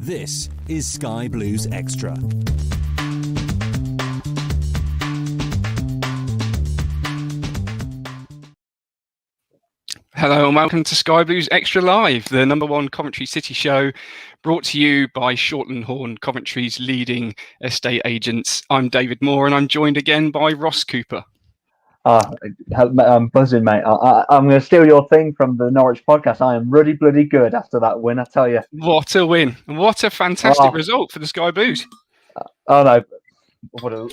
This is Sky Blues Extra. Hello and welcome to Sky Blues Extra Live, the number one Coventry City show, brought to you by Shortland Horn, Coventry's leading estate agents. I'm David Moore and I'm joined again by Ross Cooper. I'm buzzing, mate. I'm going to steal your thing from the Norwich podcast. I am ruddy bloody good after that win, I tell you. What a win. What a fantastic result for the Sky Blues. Oh, no.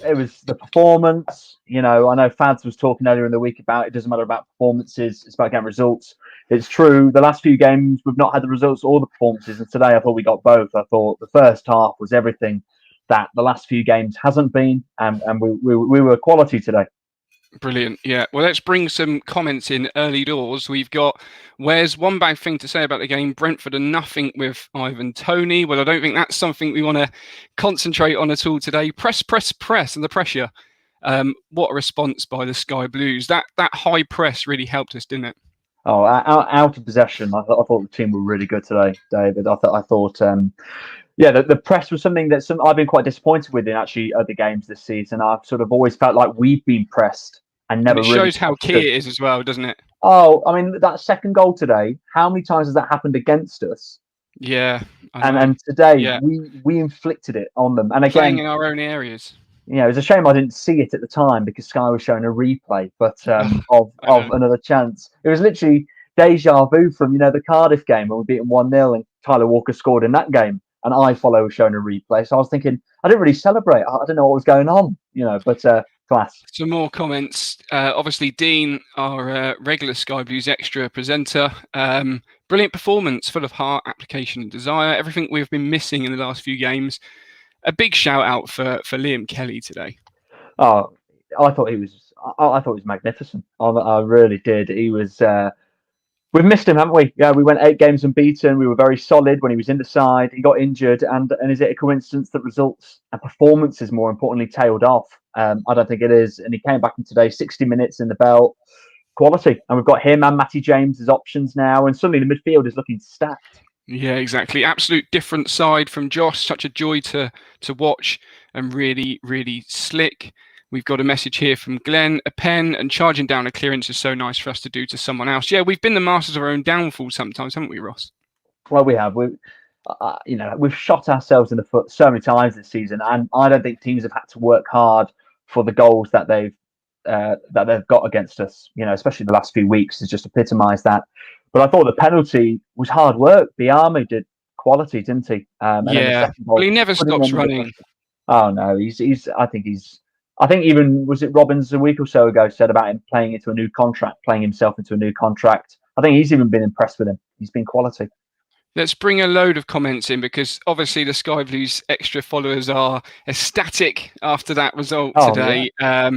It was the performance. You know, I know Fads was talking earlier in the week about it doesn't matter about performances, it's about getting results. It's true. The last few games, we've not had the results or the performances. And today I thought we got both. I thought the first half was everything that the last few games hasn't been. And we were quality today. Brilliant. Yeah. Well, let's bring some comments in early doors. We've got Where's one bad thing to say about the game? Brentford and nothing with Ivan Toney. Well, I don't think that's something we want to concentrate on at all today. Press, and the pressure. What a response by the Sky Blues. That high press really helped us, didn't it? Oh, out of possession. I thought the team were really good today, David. I thought. The press was something that I've been quite disappointed with in actually other games this season. I've sort of always felt like we've been pressed and never. And it shows how key it is as well, doesn't it? Oh, I mean that second goal today. How many times has that happened against us? Yeah, and today we inflicted it on them. And again, playing in our own areas. Yeah, it was a shame I didn't see it at the time because Sky was showing a replay, but of another chance. It was literally deja vu from the Cardiff game when we beat them 1-0 and Tyler Walker scored in that game, and iFollow was showing a replay. So I was thinking I didn't really celebrate. I didn't know what was going on, but class. Some more comments. Obviously, Dean, our regular Sky Blues Extra presenter. Brilliant performance, full of heart, application, and desire. Everything we've been missing in the last few games. A big shout out for Liam Kelly today. Oh, I thought he was magnificent. I really did. He was. We've missed him, haven't we? Yeah, we went 8 games unbeaten. We were very solid when he was in the side. He got injured, and is it a coincidence that results and performances, more importantly, tailed off? I don't think it is. And he came back in today, 60 minutes in the belt, quality. And we've got him and Matty James as options now, and suddenly the midfield is looking stacked. Yeah, exactly. Absolute different side from Josh. Such a joy to watch and really, really slick. We've got a message here from Glenn. A pen and charging down a clearance is so nice for us to do to someone else. Yeah, we've been the masters of our own downfall sometimes, haven't we, Ross? Well, we have. We've shot ourselves in the foot so many times this season, and I don't think teams have had to work hard for the goals that they've got against us. Especially the last few weeks has just epitomised that. But I thought the penalty was hard work. Biarmi did quality, didn't he? Well, he never stops running. Oh no, I think even was it Robbins a week or so ago said about him playing himself into a new contract. I think he's even been impressed with him. He's been quality. Let's bring a load of comments in because obviously the Sky Blues Extra followers are ecstatic after that result today. Yeah.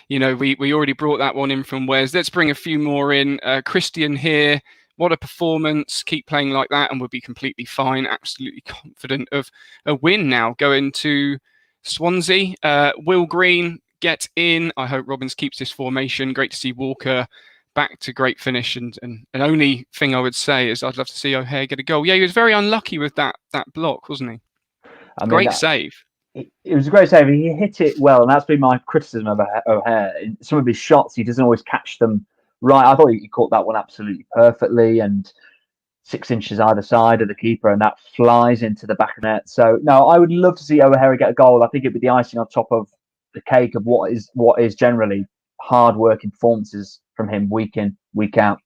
We already brought that one in from Wes. Let's bring a few more in. Christian here. What a performance. Keep playing like that and we'll be completely fine. Absolutely confident of a win now going to Swansea. Will Green, get in. I hope Robbins keeps this formation. Great to see Walker back to great finish. And only thing I would say is I'd love to see O'Hare get a goal. Yeah, he was very unlucky with that block, wasn't he? Great save. It was a great save. He hit it well, and that's been my criticism of O'Hare. In some of his shots, he doesn't always catch them right. I thought he caught that one absolutely perfectly, and 6 inches either side of the keeper, and that flies into the back of the net. So no, I would love to see O'Hare get a goal. I think it'd be the icing on top of the cake of what is generally hard-working performances from him week in, week out.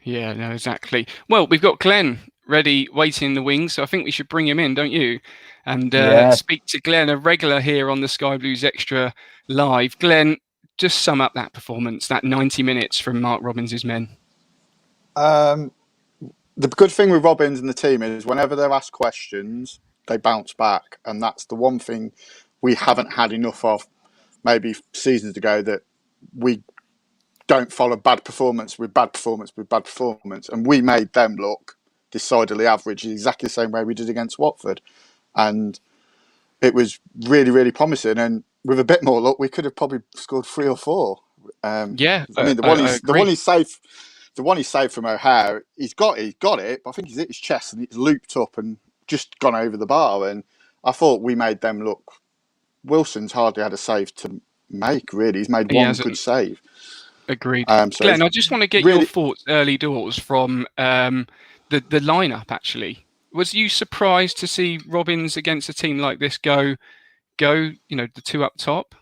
Yeah, no, exactly. Well, we've got Glenn ready, waiting in the wings, so I think we should bring him in, don't you? And speak to Glenn, a regular here on the Sky Blues Extra Live. Glenn, just sum up that performance, that 90 minutes from Mark Robbins' men. The good thing with Robbins and the team is whenever they're asked questions, they bounce back. And that's the one thing we haven't had enough of maybe seasons ago, that we don't follow bad performance with bad performance with bad performance. And we made them look decidedly average, exactly the same way we did against Watford. And it was really, really promising. And with a bit more luck, we could have probably scored 3 or 4. I mean, the one he saved from O'Hare, he's got it, but I think he's hit his chest and it's looped up and just gone over the bar. And I thought we made them look. Wilson's hardly had a save to make, really. He's made one good save. Agreed. So Glenn, I just want to get really, your thoughts early doors from the lineup, actually. Was you surprised to see Robins against a team like this go, the two up top?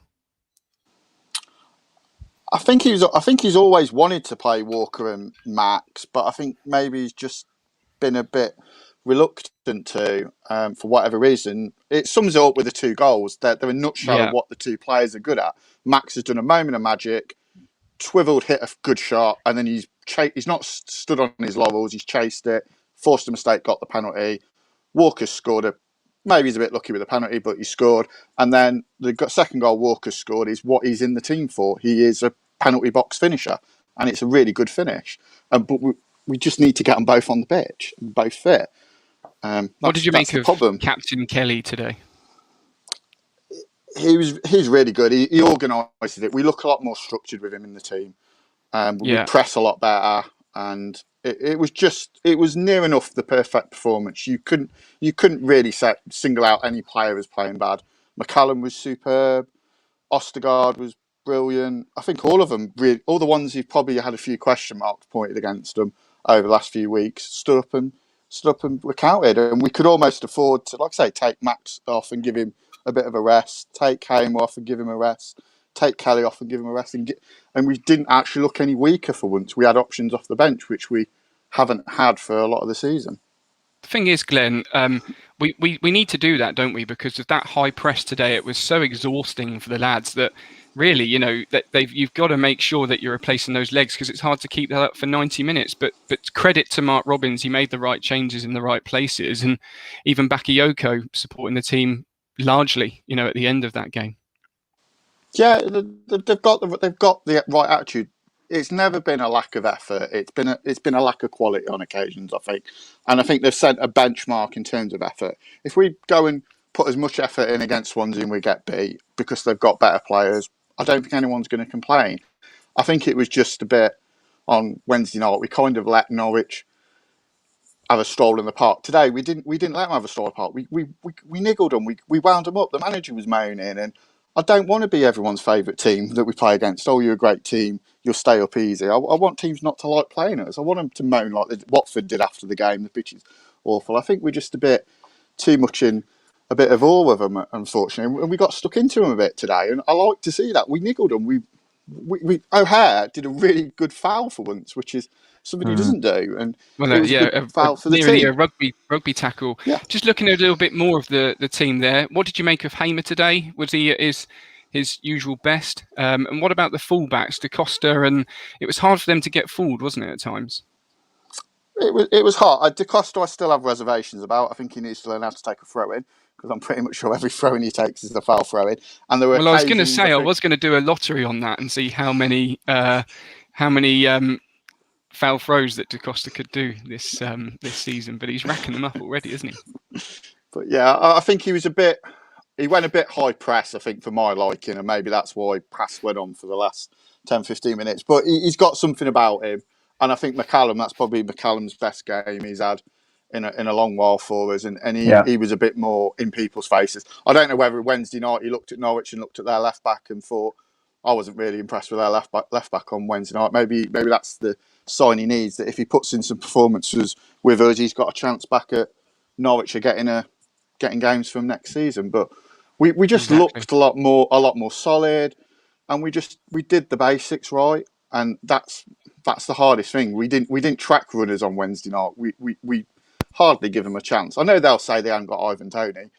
I think he's always wanted to play Walker and Max, but I think maybe he's just been a bit reluctant to, for whatever reason. It sums it up with the 2 goals. They're a nutshell of what the 2 players are good at. Max has done a moment of magic, hit a good shot, and then he's not stood on his laurels. He's chased it, forced a mistake, got the penalty. Walker's scored maybe he's a bit lucky with the penalty, but he scored. And then the second goal Walker scored is what he's in the team for. He is a penalty box finisher, and it's a really good finish. But we just need to get them both on the pitch, and both fit. What did you make of Captain Kelly today? He's really good. He organised it. We look a lot more structured with him in the team. We press a lot better, and it was near enough the perfect performance. You couldn't really single out any player as playing bad. McCallum was superb. Ostergaard was brilliant. I think all of them, all the ones who've probably had a few question marks pointed against them over the last few weeks, stood up and were counted. And we could almost afford to, like I say, take Max off and give him a bit of a rest, take Hamer off and give him a rest, take Kelly off and give him a rest, and we didn't actually look any weaker for once. We had options off the bench, which we haven't had for a lot of the season. The thing is, Glenn, we need to do that, don't we? Because of that high press today, it was so exhausting for the lads that really, you've got to make sure that you're replacing those legs, because it's hard to keep that up for 90 minutes. But credit to Mark Robins, he made the right changes in the right places, and even Bakayoko supporting the team largely, at the end of that game. Yeah, they've got the right attitude. It's never been a lack of effort. It's been a lack of quality on occasions, I think. And I think they've set a benchmark in terms of effort. If we go and put as much effort in against Swansea and we get beat because they've got better players, I don't think anyone's going to complain. I think it was just a bit on Wednesday night. We kind of let Norwich have a stroll in the park. Today we didn't let them have a stroll in the park. We niggled them. We wound them up. The manager was moaning, and I don't want to be everyone's favourite team that we play against. Oh, you're a great team. You'll stay up easy. I want teams not to like playing us. I want them to moan like Watford did after the game. The pitch is awful. I think we're just a bit too much in a bit of awe of them, unfortunately. And we got stuck into them a bit today. And I like to see that. We niggled them. We O'Hare did a really good foul for once, which is something he doesn't do. And it was a good foul for the team. A rugby tackle. Yeah. Just looking at a little bit more of the team there. What did you make of Hamer today? Was he at his usual best? And what about the fullbacks, Da Costa? And it was hard for them to get forward, wasn't it, at times? It was hard. Da Costa I still have reservations about. I think he needs to learn how to take a throw in, because I'm pretty much sure every throw in he takes is a foul throw in. And there were I was going to say I was going to do a lottery on that and see how many foul throws that Da Costa could do this season, but he's racking them up already, isn't he? But yeah, I think he went a bit high press, I think, for my liking, and maybe that's why press went on for the last 10-15 minutes. But he's got something about him, and I think that's probably McCallum's best game he's had in a long while for us, and he was a bit more in people's faces. I don't know whether Wednesday night he looked at Norwich and looked at their left back and thought, I wasn't really impressed with their left back on Wednesday night. Maybe that's the sign he needs, that if he puts in some performances with us, he's got a chance back at Norwich of getting games from next season. But we just looked a lot more solid, and we did the basics right, and that's the hardest thing. We didn't track runners on Wednesday night. We hardly give them a chance. I know they'll say they haven't got Ivan Toney,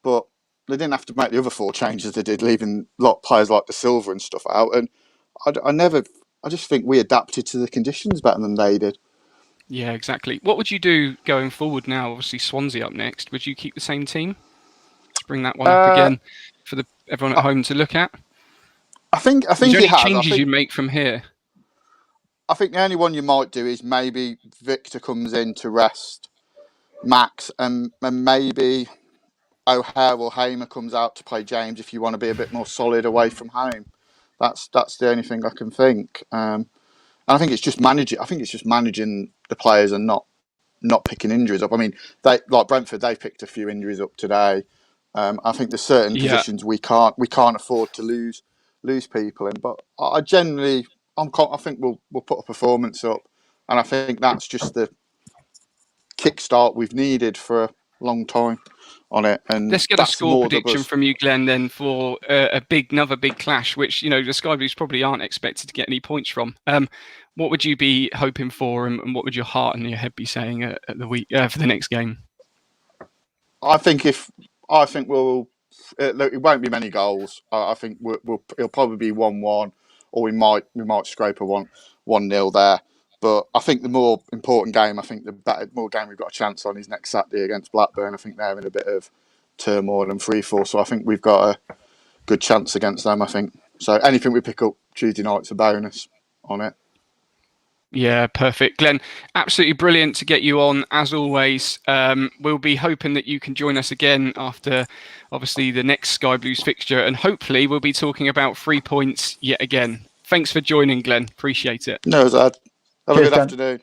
but they didn't have to make the other 4 changes they did, leaving players like De Silva and stuff out. And I just think we adapted to the conditions better than they did. Yeah, exactly. What would you do going forward now? Obviously, Swansea up next. Would you keep the same team? Let's bring that one up again for everyone at home to look at. I think Is there any changes you'd make from here? I think the only one you might do is maybe Victor comes in to rest Max, and maybe O'Hare or Hamer comes out to play James if you want to be a bit more solid away from home. That's the only thing I can think. And I think it's just managing. I think it's just managing the players and not not picking injuries up. I mean, they like Brentford, they picked a few injuries up today. I think there's certain positions we can't afford to lose people in. But I think we'll put a performance up, and I think that's just the kickstart we've needed for a long time on it. And let's get a score prediction from you, Glenn, then for another big clash, which the Sky Blues probably aren't expected to get any points from. What would you be hoping for, and what would your heart and your head be saying at the week for the next game? I think we'll. Look, it won't be many goals. I think it'll probably be 1-1, or we might scrape a 1-0 there. But I think the more important game, I think the more game we've got a chance on is next Saturday against Blackburn. I think they're in a bit of turmoil and freefall, so I think we've got a good chance against them. I think so. Anything we pick up Tuesday night's a bonus on it. Yeah, perfect. Glenn, absolutely brilliant to get you on, as always. We'll be hoping that you can join us again after, obviously, the next Sky Blues fixture, and hopefully we'll be talking about 3 points yet again. Thanks for joining, Glenn. Appreciate it. No, Zad. Have a good afternoon.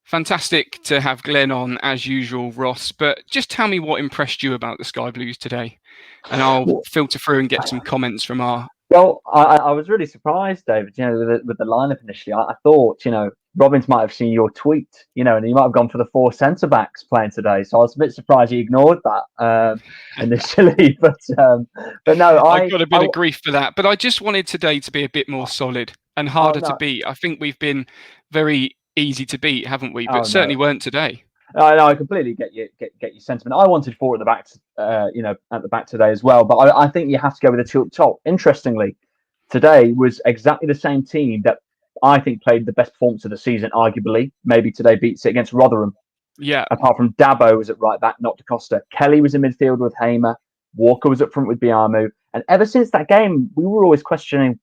Fantastic to have Glenn on, as usual, Ross. But just tell me what impressed you about the Sky Blues today, and I'll filter through and get some comments from our... Well, I was really surprised, David, with the lineup initially. I thought, Robbins might have seen your tweet, and he might have gone for the 4 centre-backs playing today. So I was a bit surprised he ignored that initially. But no, I got a bit of grief for that. But I just wanted today to be a bit more solid and harder to beat. I think we've been very easy to beat, haven't we? But certainly weren't today. I completely get your sentiment. I wanted 4 at the back, at the back today as well. But I think you have to go with the 2 up top. Interestingly, today was exactly the same team that I think played the best performance of the season, arguably. Maybe today beats it against Rotherham. Yeah. Apart from Dabo was at right back, not DaCosta. Kelly was in midfield with Hamer. Walker was up front with Biamu. And ever since that game, we were always questioning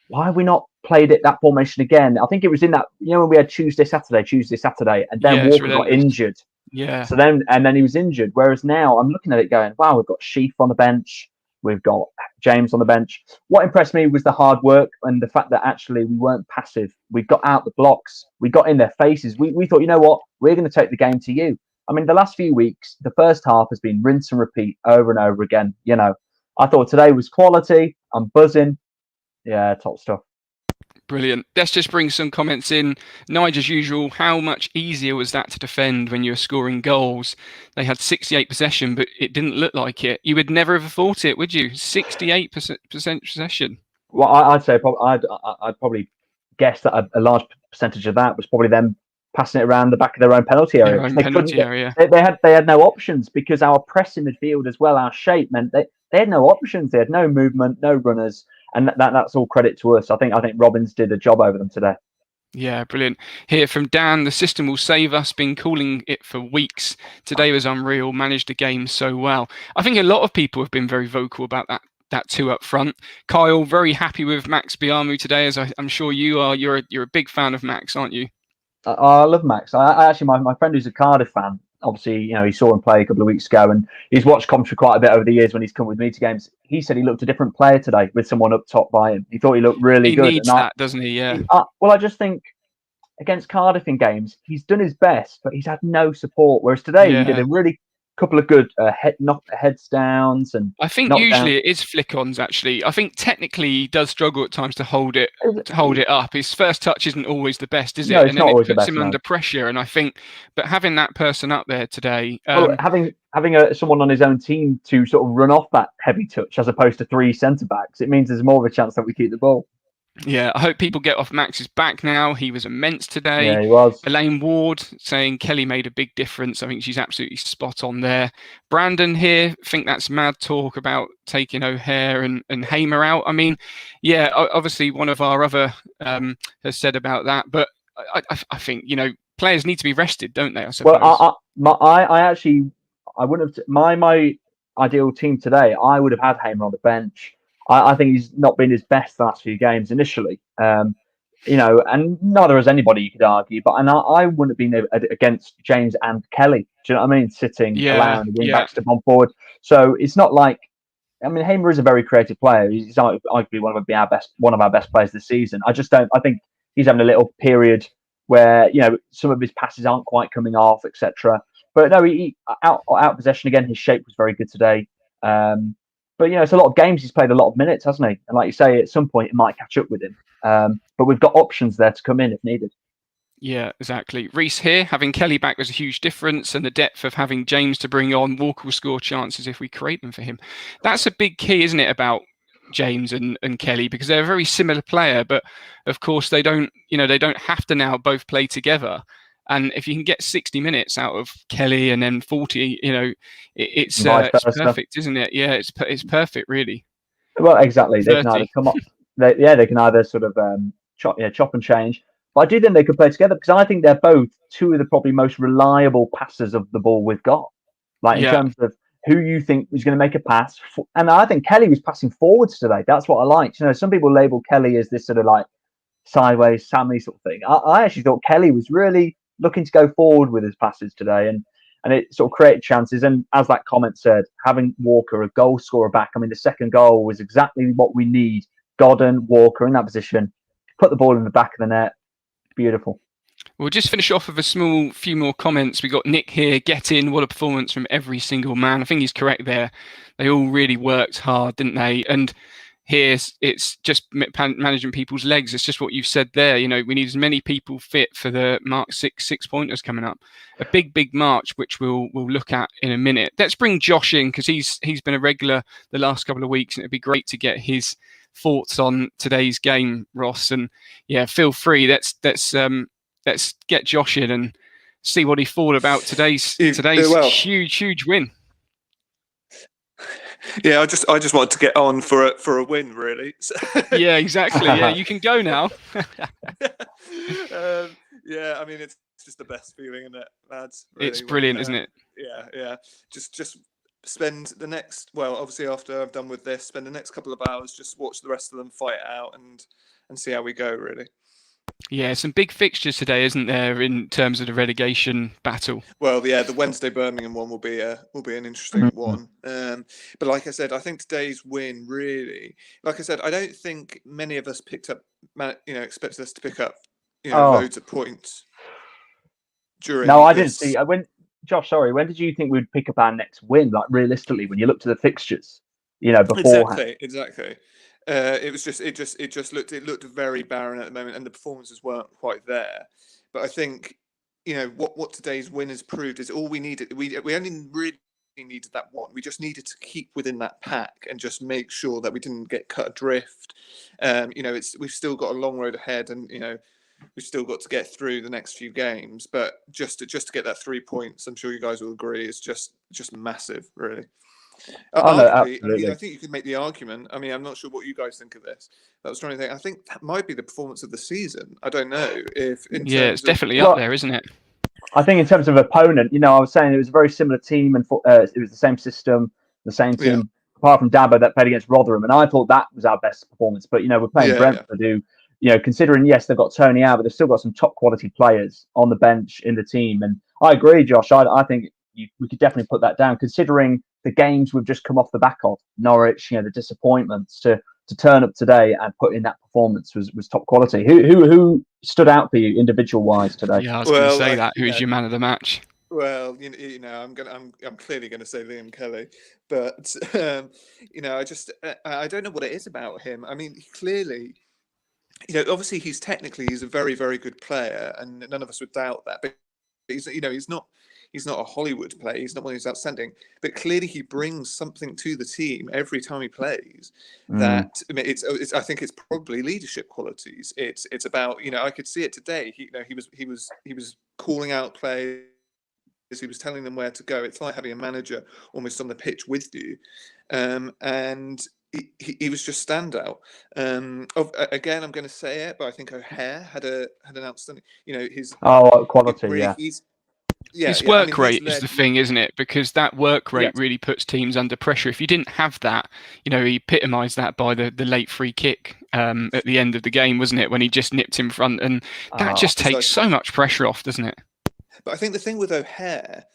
why we not played it that formation again. I think it was in that, when we had Tuesday, Saturday, and then Walker got injured. Yeah. So then he was injured. Whereas now I'm looking at it going, wow, we've got Sheaf on the bench. We've got James on the bench. What impressed me was the hard work and the fact that actually we weren't passive. We got out the blocks. We got in their faces. We thought, you know what? We're going to take the game to you. I mean, the last few weeks, the first half has been rinse and repeat over and over again. I thought today was quality. I'm buzzing. Yeah, top stuff. Brilliant. Let's just bring some comments in. Nigel, as usual, how much easier was that to defend when you were scoring goals? They had 68 possession, but it didn't look like it. You would never have thought it, would you? 68% possession. Well, I'd say I'd probably guess that a large percentage of that was probably them passing it around the back of their own penalty area. They had no options because our press in midfield as well, our shape meant they had no options. They had no movement, no runners. And that's all credit to us. I think Robbins did a job over them today. Yeah, brilliant. Here from Dan, the system will save us. Been calling it for weeks. Today was unreal. Managed the game so well. I think a lot of people have been very vocal about that 2 up front. Kyle, very happy with Max Biamu today, as I'm sure you are. You're a big fan of Max, aren't you? I love Max. I actually, my friend who's a Cardiff fan, obviously, he saw him play a couple of weeks ago, and he's watched commentary quite a bit over the years when he's come with me to games. He said he looked a different player today with someone up top by him. He thought he looked really good. He needs that, doesn't he? Yeah. Well, I just think against Cardiff in games, he's done his best, but he's had no support. Whereas today, he did a really couple of good heads downs, and I think usually it is flick-ons. Actually, I think technically he does struggle at times to hold it up. His first touch isn't always the best, is it? And then it puts him under pressure. And I think, but having that person up there today, having someone on his own team to sort of run off that heavy touch as opposed to 3 centre backs, it means there's more of a chance that we keep the ball. Yeah, I hope people get off Max's back now. He was immense today. Yeah, he was. Elaine Ward saying Kelly made a big difference. I think she's absolutely spot on there. Brandon here, think that's mad talk about taking O'Hare and Hamer out. I mean, yeah, obviously one of our other has said about that, but I think, players need to be rested, don't they, I suppose? Well, I wouldn't have, my ideal team today, I would have had Hamer on the bench. I think he's not been his best the last few games initially, and neither has anybody, you could argue. But I wouldn't have been against James and Kelly. Do you know what I mean? Sitting, allowing the wing backs to bomb forward. So it's not like, Hamer is a very creative player. He's arguably one of our best players this season. I just don't. I think he's having a little period where some of his passes aren't quite coming off, etc. But no, he out possession again. His shape was very good today. But it's a lot of games. He's played a lot of minutes, hasn't he? And like you say, at some point it might catch up with him. But we've got options there to come in if needed. Yeah, exactly. Reece here, having Kelly back was a huge difference, and the depth of having James to bring on. Walker will score chances if we create them for him. That's a big key, isn't it, about James and Kelly, because they're a very similar player, but of course they don't have to now both play together. And if you can get 60 minutes out of Kelly and then 40, it's perfect, isn't it? Yeah, it's perfect, really. Well, exactly. They can either come up, they can either sort of chop and change. But I do think they could play together because I think they're both two of the probably most reliable passers of the ball we've got. In terms of who you think is going to make a pass. And I think Kelly was passing forwards today. That's what I liked. Some people label Kelly as this sort of like sideways Sammy sort of thing. I actually thought Kelly was really looking to go forward with his passes today, and it sort of created chances. And as that comment said, having Walker, a goal scorer, back, I mean, the second goal was exactly what we need. Godden, Walker in that position, put the ball in the back of the net. Beautiful. We'll just finish off with a few more comments. We got Nick here. Get in. What a performance from every single man. I think he's correct there. They all really worked hard, didn't they? And here it's just managing people's legs. It's just what you've said there. We need as many people fit for the Mark 6 pointers coming up. A big march, which we'll look at in a minute. Let's bring Josh in because he's been a regular the last couple of weeks, and it'd be great to get his thoughts on today's game, Ross. And yeah, feel free. Let's get Josh in and see what he thought about today's huge win. Yeah, I just wanted to get on for a win, really. Yeah, exactly. Yeah, you can go now. Yeah, I mean it's just the best feeling, isn't it, lads? Really, it's brilliant, isn't it? Yeah. Just spend the next, obviously after I've done with this, spend the next couple of hours just watch the rest of them fight it out and see how we go, really. Yeah, some big fixtures today, isn't there, in terms of the relegation battle? Well, yeah, the Wednesday Birmingham one will be an interesting one. But like I said, I think today's win really, like I said, I don't think many of us expected us to pick up, loads of points during. No, I didn't see. Josh, sorry. When did you think we'd pick up our next win? Like realistically, when you look to the fixtures, beforehand. Exactly. It looked very barren at the moment, and the performances weren't quite there. But I think, what today's win has proved is all we needed. We only really needed that one. We just needed to keep within that pack and just make sure that we didn't get cut adrift. We've still got a long road ahead, and we've still got to get through the next few games. But just to get that 3 points, I'm sure you guys will agree, is just massive, really. No, absolutely. I think you could make the argument. I mean, I'm not sure what you guys think of this. I was trying to think. I think that might be the performance of the season. I don't know if. It's definitely up there, isn't it? I think in terms of opponent, I was saying it was a very similar team, and it was the same system, the same team, apart from Dabo that played against Rotherham, and I thought that was our best performance. But we're playing Brentford, who, considering yes they've got Tony out, but they've still got some top quality players on the bench in the team. And I agree, Josh. I think we could definitely put that down, considering the games we've just come off the back of, Norwich, the disappointments, to turn up today and put in that performance was top quality. Who stood out for you individual wise today? Yeah, I was going to say that. Who's your man of the match? Well, I'm clearly going to say Liam Kelly, but I don't know what it is about him. I mean, clearly, obviously he's a very, very good player, and none of us would doubt that. But he's not a Hollywood player. He's not one who's outstanding, but clearly he brings something to the team every time he plays. That I think it's probably leadership qualities. It's about I could see it today. He was calling out players. He was telling them where to go. It's like having a manager almost on the pitch with you, and he was just standout. Again, I'm going to say it, but I think O'Hare had an outstanding. His quality. His work rate is the thing, isn't it? Because that work rate really puts teams under pressure. If you didn't have that, he epitomised that by the late free kick at the end of the game, wasn't it? When he just nipped in front, and that just takes so much pressure off, doesn't it? But I think the thing with O'Hare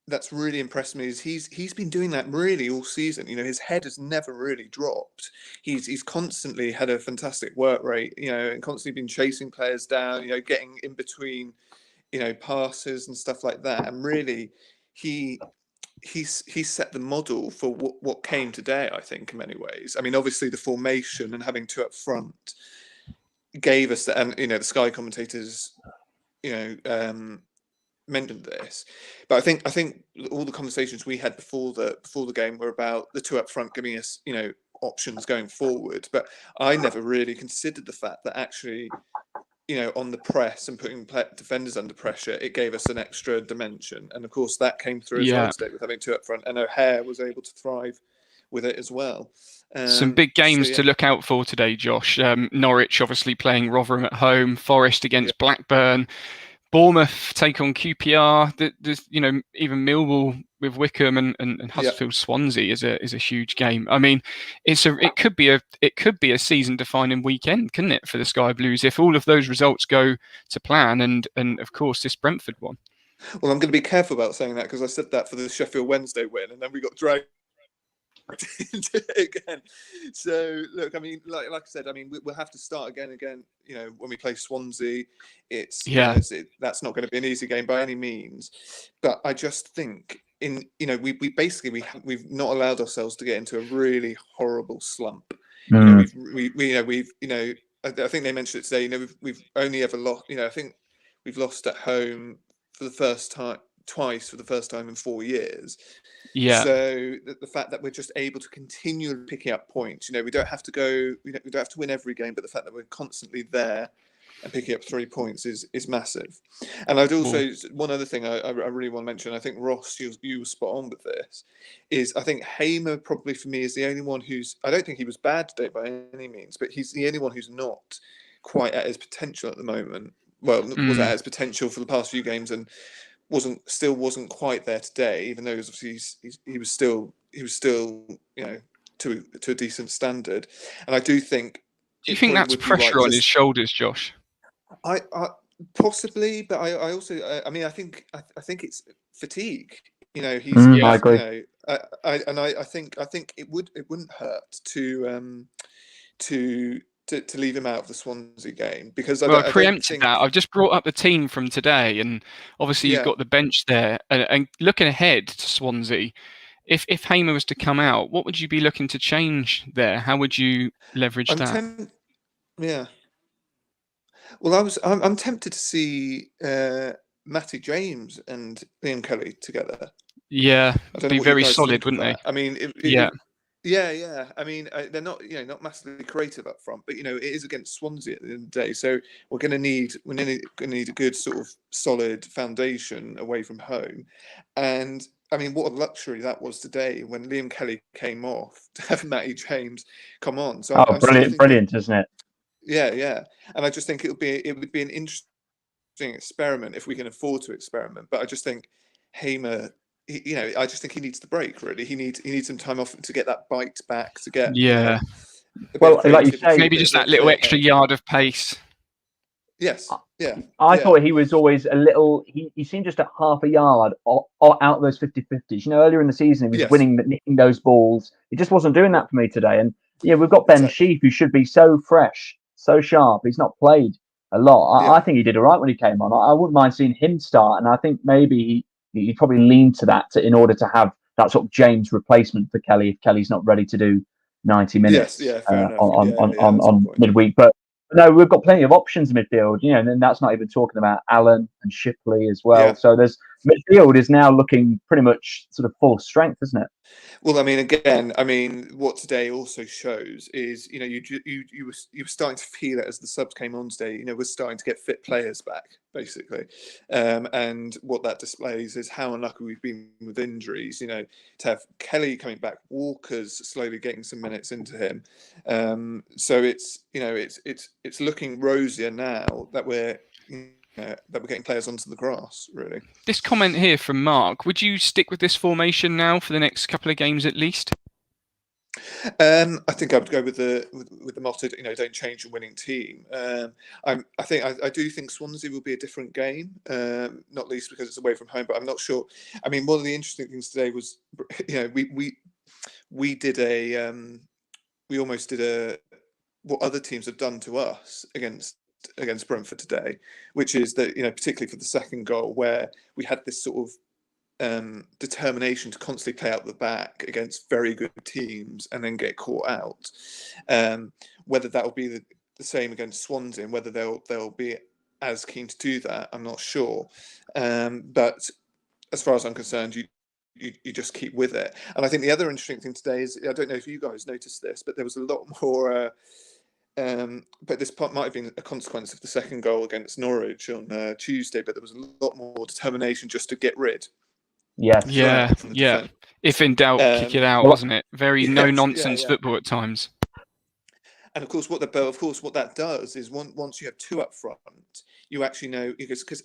that's really impressed me is he's been doing that really all season. His head has never really dropped. He's constantly had a fantastic work rate, and constantly been chasing players down, getting in between, passes and stuff like that. And really, he's set the model for what came today, I think, in many ways. I mean, obviously the formation and having two up front gave us that, and the Sky commentators, mentioned this, but I think all the conversations we had before the game were about the two up front giving us options going forward. But I never really considered the fact that actually on the press and putting defenders under pressure, it gave us an extra dimension, and of course that came through as well today with having two up front, and O'Hare was able to thrive with it as well. Some big games to look out for today, Josh. Norwich obviously playing Rotherham at home, Forest against Blackburn, Bournemouth take on QPR. There's, even Millwall with Wickham and Huddersfield Swansea is a huge game. I mean, it could be a season-defining weekend, couldn't it, for the Sky Blues if all of those results go to plan, and of course this Brentford one. Well, I'm going to be careful about saying that because I said that for the Sheffield Wednesday win, and then we got dragged into it again. So look, I mean, like I said, I mean, we'll have to start again. When we play Swansea, that's not going to be an easy game by any means. We've not allowed ourselves to get into a really horrible slump. I think they mentioned it today. We've only ever lost. I think we've lost at home for the first time twice for the first time in 4 years. Yeah. So the fact that we're just able to continue picking up points, we don't have to go, we don't have to win every game, but the fact that we're constantly there and picking up 3 points is massive. And I'd also, one other thing I really want to mention, I think Ross, you were spot on with this, is I think Hamer probably for me is the only one I don't think he was bad today by any means, but he's the only one who's not quite at his potential at the moment. Well, was at his potential for the past few games and wasn't quite there today, even though obviously he was still to a decent standard. And I do think. Do you think that's pressure on his shoulders, Josh? I possibly, but I also I mean I think it's fatigue. I agree. I think it wouldn't hurt to leave him out of the Swansea game because I preempted that. I've just brought up the team from today, and obviously you've got the bench there. And looking ahead to Swansea, if Hamer was to come out, what would you be looking to change there? How would you leverage that? Well, I'm tempted to see Matty James and Liam Kelly together. Yeah, it'd be very solid, wouldn't they? I mean, Yeah. I mean, they're not, not massively creative up front, but it is against Swansea at the end of the day. So we're going to need a good sort of solid foundation away from home. And I mean, what a luxury that was today when Liam Kelly came off to have Matty James come on. So brilliant, isn't it? Yeah. And I just think it would be an interesting experiment if we can afford to experiment. But I just think Hamer. I just think he needs the break. Really, he needs some time off to get that bite back. To get well, like you say, maybe just that little extra yard of pace. Yes, yeah. I thought he was always a little. He seemed just at half a yard or out of those 50-50s. Earlier in the season he was nicking those balls. He just wasn't doing that for me today. And we've got Ben Sheaf, who should be so fresh, so sharp. He's not played a lot. I think he did all right when he came on. I wouldn't mind seeing him start, and I think maybe he probably leaned to that in order to have that sort of James replacement for Kelly if Kelly's not ready to do 90 minutes on midweek. But no, we've got plenty of options in midfield, and then that's not even talking about Allen and Shipley as well. Yeah. So midfield is now looking pretty much sort of full strength, isn't it? Well, what today also shows is, you were starting to feel it as the subs came on today. We're starting to get fit players back, basically, and what that displays is how unlucky we've been with injuries. To have Kelly coming back, Walker's slowly getting some minutes into him, so it's looking rosier now that we're getting players onto the grass, really. This comment here from Mark, would you stick with this formation now for the next couple of games at least? I think I would go with the motto, don't change your winning team. I do think Swansea will be a different game, not least because it's away from home. But I'm not sure. I mean, one of the interesting things today was, we did we almost did what other teams have done to us against Brentford today, which is that, particularly for the second goal, where we had this sort of determination to constantly play out the back against very good teams and then get caught out. Whether that will be the same against Swansea and whether they'll be as keen to do that, I'm not sure. But as far as I'm concerned, you just keep with it. And I think the other interesting thing today is, I don't know if you guys noticed this, but there was a lot more. But this might have been a consequence of the second goal against Norwich on Tuesday. But there was a lot more determination just to get rid. Yes. Yeah. If in doubt, kick it out, wasn't it? Very no-nonsense football at times. And of course, what that does is once you have two up front, you actually know, because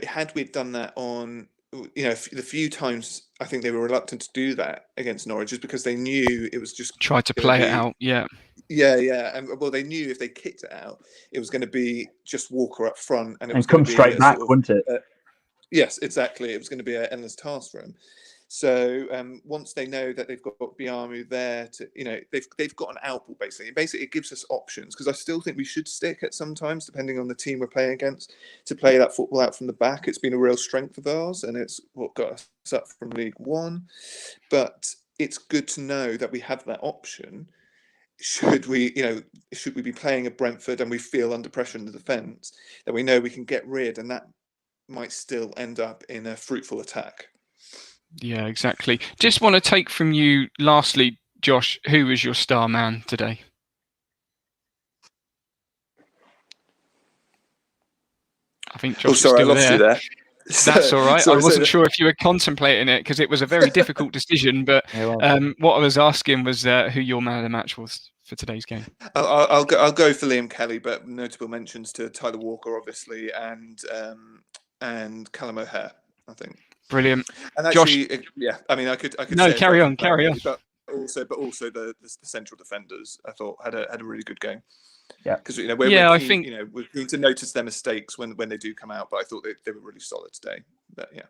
had we done that on, the few times I think they were reluctant to do that against Norwich, just because they knew it was just try to play it out. Yeah, and they knew if they kicked it out, it was going to be just Walker up front, and it was come straight back, wouldn't it? Yes, exactly. It was going to be an endless task for them. So once they know that they've got Biamu there to, they've got an outball basically. Basically, it gives us options, because I still think we should stick at sometimes, depending on the team we're playing against, to play that football out from the back. It's been a real strength of ours, and it's what got us up from League One. But it's good to know that we have that option. Should we be playing at Brentford and we feel under pressure in the defence, that we know we can get rid, and that might still end up in a fruitful attack. Yeah, exactly. Just want to take from you, lastly, Josh, who was your star man today? I think Josh is still I lost there. You there. That's all right. I wasn't sure if you were contemplating it, because it was a very difficult decision. But what I was asking was who your man of the match was for today's game. I'll go for Liam Kelly, but notable mentions to Tyler Walker, obviously, and Callum O'Hare, I think. Brilliant. And actually, Josh, I mean, I could. No, carry on. But also the central defenders, I thought had a really good game. Yeah, because we're keen, we're keen to notice their mistakes when they do come out. But I thought they were really solid today. But yeah.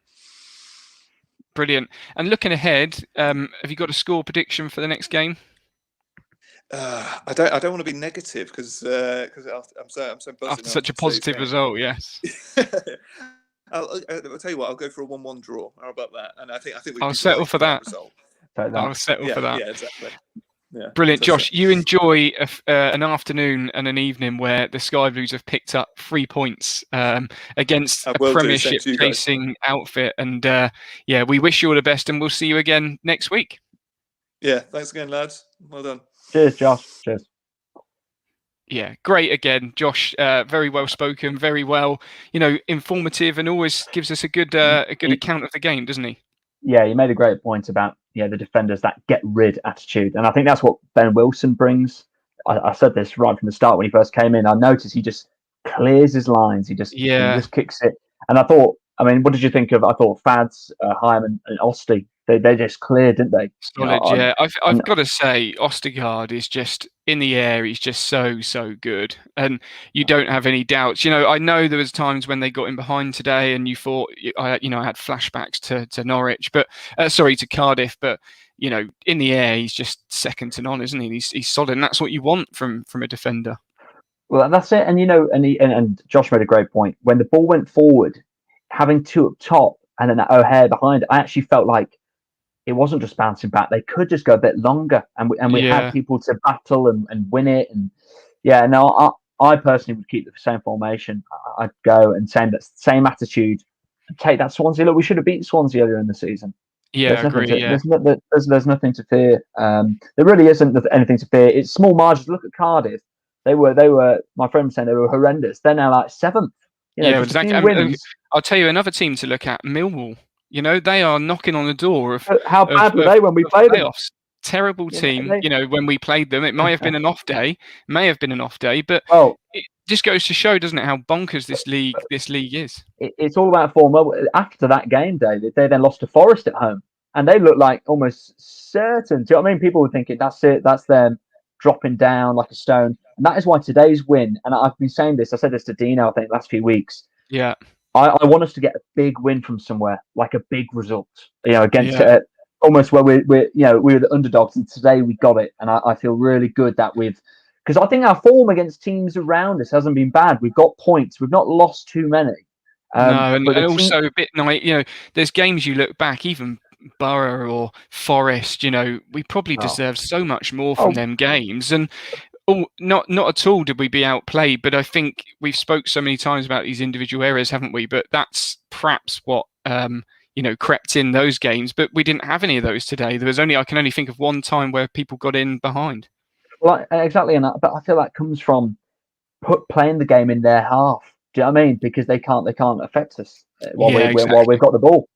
Brilliant. And looking ahead, have you got a score prediction for the next game? I don't want to be negative, because I'm so buzzing after such a positive result. Yes. I'll tell you what. I'll go for a 1-1 draw. How about that? And I think I'll settle for that. I'll settle for that. Yeah, exactly. Yeah, brilliant, Josh. You enjoy an afternoon and an evening where the Sky Blues have picked up 3 points against a Premiership chasing outfit, and we wish you all the best, and we'll see you again next week. Yeah, thanks again, lads. Well done. Cheers, Josh. Cheers. Yeah, great again, Josh. Very well spoken, very well, informative, and always gives us a good account of the game, doesn't he? Yeah, you made a great point about the defenders, that get rid attitude, and I think that's what Ben Wilson brings. I said this right from the start when he first came in. I noticed he just clears his lines. He just kicks it. And I thought, what did you think of? I thought Fads, Hyman, and Osti. They just cleared, didn't they? Solid, yeah. I've got to say, Ostergaard is just in the air. He's just so good, and you don't have any doubts. I know there was times when they got in behind today, and you thought, I had flashbacks to Norwich, but to Cardiff. But in the air, he's just second to none, isn't he? He's solid, and that's what you want from a defender. Well, that's it. And and Josh made a great point. When the ball went forward, having two up top and then that O'Hare behind, I actually felt like it wasn't just bouncing back. They could just go a bit longer, and we had people to battle and win it. And I personally would keep the same formation. I'd go and same attitude, take that Swansea. Look, we should have beaten Swansea earlier in the season. Yeah, I agree. There's nothing to fear. There really isn't anything to fear. It's small margins. Look at Cardiff. They were. My friend was saying they were horrendous. They're now like 7th. Exactly. I'll tell you another team to look at: Millwall. They are knocking on the door of. How bad were they when we played them? Terrible team. When we played them, it may have been an off day. But it just goes to show, doesn't it, how bonkers this league is. It's all about form. Well, after that game day, they then lost to Forest at home. and they look like almost certain. Do you know what I mean? People were thinking that's it, that's them dropping down like a stone, and that is why today's win. And I've been saying this. I said this to Dino, I think, last few weeks. Yeah. I want us to get a big win from somewhere, like a big result, against almost where we were the underdogs, and today we got it, and I feel really good that because I think our form against teams around us hasn't been bad. We've got points, we've not lost too many. No, and but also a bit like, there's games you look back, even Borough or Forest, we probably deserved so much more from them games, and not at all did we be outplayed, but I think we've spoke so many times about these individual errors, haven't we? But that's perhaps what crept in those games. But we didn't have any of those today. I can only think of one time where people got in behind. Well, exactly, but I feel that comes from playing the game in their half. Do you know what I mean? Because they can't affect us while we've got the ball.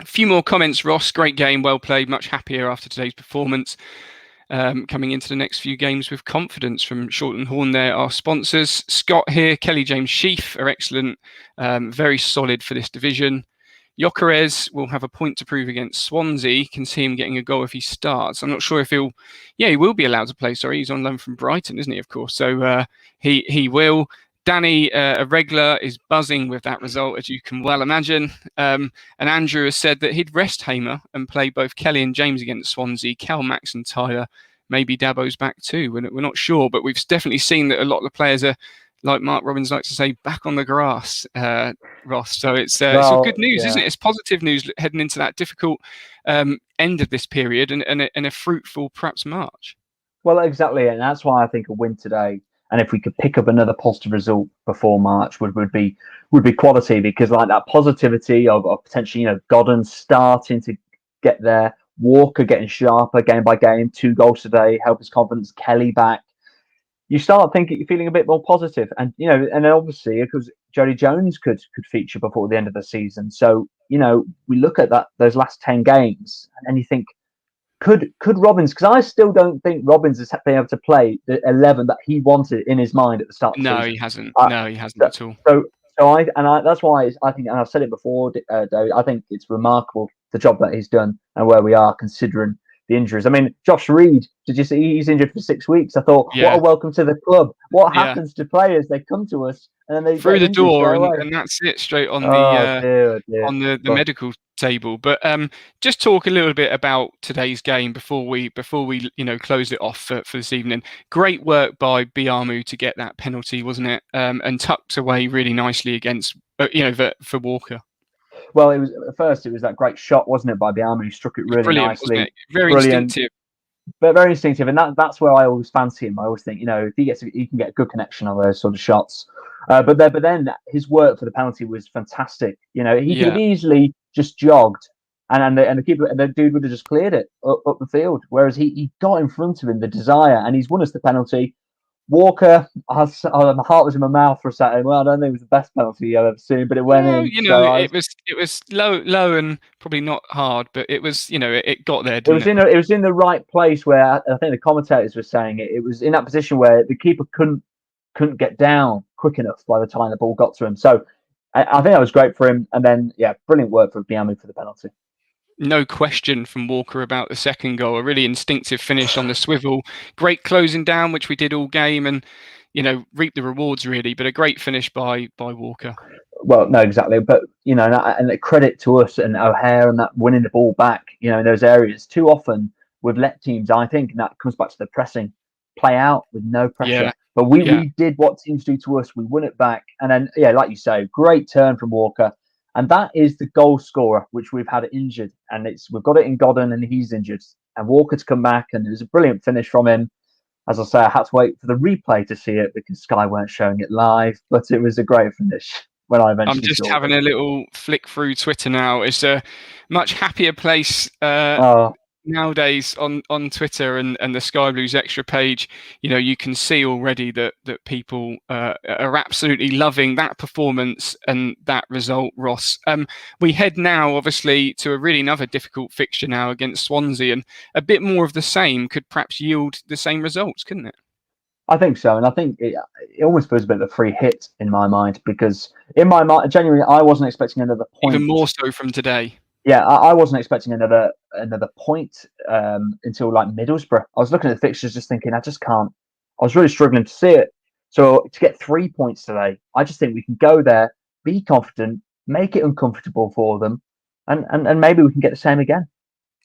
A few more comments, Ross. Great game, well played. Much happier after today's performance. Coming into the next few games with confidence from Shortland Horn there, our sponsors. Scott here, Kelly James Sheaf are excellent, very solid for this division. Jokeres will have a point to prove against Swansea. Can see him getting a goal if he starts. I'm not sure if he will be allowed to play. Sorry, he's on loan from Brighton, isn't he? Of course. So he will. Danny, a regular, is buzzing with that result, as you can well imagine. And Andrew has said that he'd rest Hamer and play both Kelly and James against Swansea, Cal, Max and Tyler. Maybe Dabo's back too. We're not sure, but we've definitely seen that a lot of the players are, like Mark Robbins likes to say, back on the grass, Ross. So it's good news, isn't it? It's positive news heading into that difficult end of this period and a fruitful, perhaps, March. Well, exactly, and that's why I think a win today, and if we could pick up another positive result before March, would be quality, because like that positivity of potentially, Godden starting to get there, Walker getting sharper game by game, 2 goals today, help his confidence, Kelly back. You start feeling a bit more positive, and and then obviously because Jody Jones could feature before the end of the season. So we look at those last 10 games, and you think, could Robbins? Because I still don't think Robbins has been able to play the 11 that he wanted in his mind at the start of the season. He hasn't. No, he hasn't at all. So that's why I think, and I've said it before, David, I think it's remarkable the job that he's done and where we are considering the injuries. I mean, Josh Reed, did you see he's injured for 6 weeks? I thought, what a welcome to the club. What happens to players? They come to us and then they through the door, and that's it, straight on the medical table. But just talk a little bit about today's game before we close it off for this evening. Great work by Biamu to get that penalty, wasn't it? And tucked away really nicely against for Walker. Well, it was that great shot, wasn't it, by Biamu? He struck it really nicely. Wasn't it? Very instinctive. But very instinctive, and that's where I always fancy him. I always think, if he can get a good connection on those sort of shots. But then his work for the penalty was fantastic. He could have easily just jogged, and the keeper and the dude would have just cleared it up the field. Whereas he got in front of him, the desire, and he's won us the penalty. Walker, my heart was in my mouth for a second. Well, I don't think it was the best penalty I've ever seen, but it went in. It was low and probably not hard, but it was, it got there. It was in the right place where I think the commentators were saying it. It was in that position where the keeper couldn't get down quick enough by the time the ball got to him. So I think that was great for him. And then, brilliant work for Biamu for the penalty. No question from Walker about the second goal. A really instinctive finish on the swivel. Great closing down, which we did all game, and reap the rewards really. But a great finish by Walker. Well, no, exactly. But and a credit to us and O'Hare and that winning the ball back. In those areas. Too often we've let teams. I think, and that comes back to the pressing, play out with no pressure. Yeah. But we did what teams do to us. We won it back, and then like you say, great turn from Walker. And that is the goal scorer, which we've had injured. And we've got it in Godden and he's injured. And Walker's come back and it was a brilliant finish from him. As I say, I had to wait for the replay to see it because Sky weren't showing it live. But it was a great finish when I eventually I'm just having a little flick through Twitter now. It's a much happier place nowadays on Twitter and the Sky Blues Extra page. You can see already that people are absolutely loving that performance and that result, Ross. We head now obviously to another difficult fixture now against Swansea, and a bit more of the same could perhaps yield the same results, couldn't it? I think so, and I think it almost feels a bit of a free hit in my mind, because in my mind, genuinely, I wasn't expecting another point. Even more so from today. Yeah, I wasn't expecting another point until like Middlesbrough. I was looking at the fixtures, just thinking, I just can't. I was really struggling to see it. So to get 3 points today, I just think we can go there, be confident, make it uncomfortable for them, and maybe we can get the same again.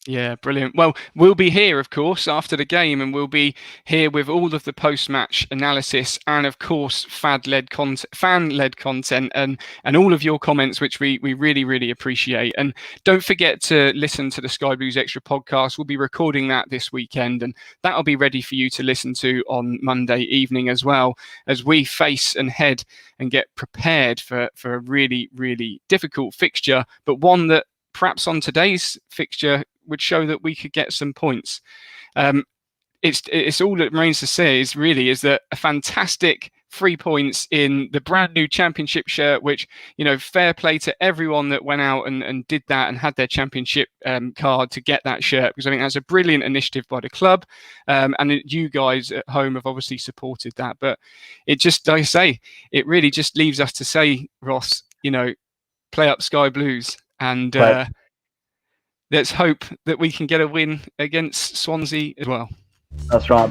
Yeah, brilliant. Well, we'll be here, of course, after the game, and we'll be here with all of the post-match analysis and, of course, fan-led content, and all of your comments, which we really, really appreciate. And don't forget to listen to the Sky Blues Extra podcast. We'll be recording that this weekend, and that'll be ready for you to listen to on Monday evening as well, as we face and head and get prepared for a really, really difficult fixture, but one that perhaps on today's fixture would show that we could get some points. It's all that remains to say is that a fantastic 3 points in the brand new championship shirt, which, fair play to everyone that went out and did that and had their championship card to get that shirt, because I think that's a brilliant initiative by the club, and you guys at home have obviously supported that. But it just, like I say, it really just leaves us to say, Ross, play up Sky Blues, and let's hope that we can get a win against Swansea as well. That's right.